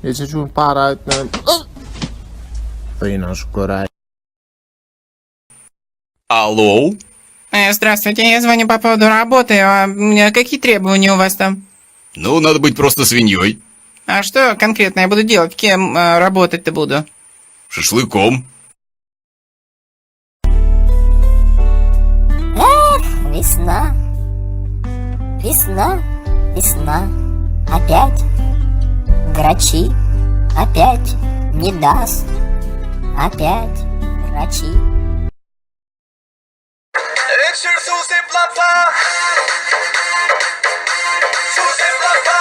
Neçe gün para etmem. Fıynaş göray. Алло? Здравствуйте, я звоню по поводу работы. Какие требования у вас там? Ну, надо быть просто свиньей. А что конкретно я буду делать? Кем работать-то буду? Шашлыком. Весна, весна, весна. Опять грачи, опять не даст, опять грачи. Вечер Суси Плата. Суси Плата.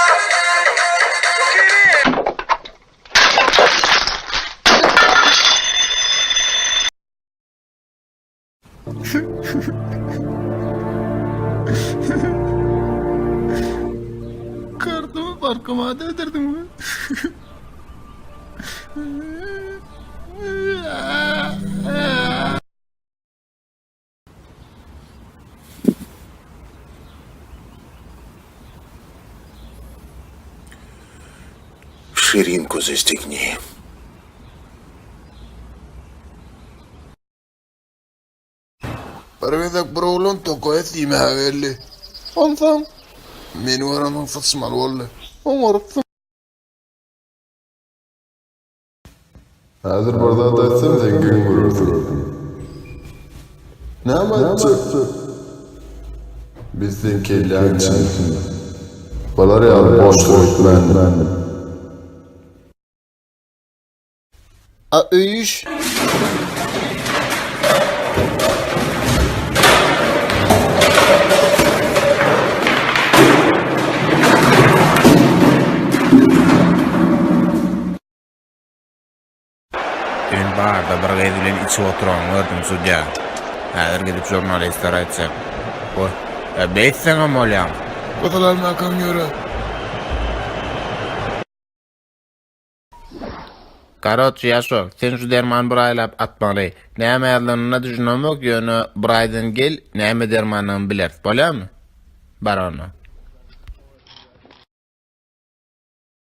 Kartımı parkıma değdirdin mi? Ширинку застегни. Parvedak brolon toko etime haverli. Ondan. Meni oranın fıtsmal olle. Umarım. Hazır burada da etsem zengin görürsün. Ne amaççı? Bizden kelleyen için. Balar ya boş koydular. A öyüş. Dün barda bir gezi bilen içip oturan gördüm sudya. Hazır gidip jurnalistler aytsak. O, beytsene molyam. Kotalar makam göre. Karotçu yaşo, sen şu derman bir aylap atmalı. Näme ýazlanyna düşünemek ýöne bir aýdan gel, näme dermandan biler. Bolýarmy? Bar onu.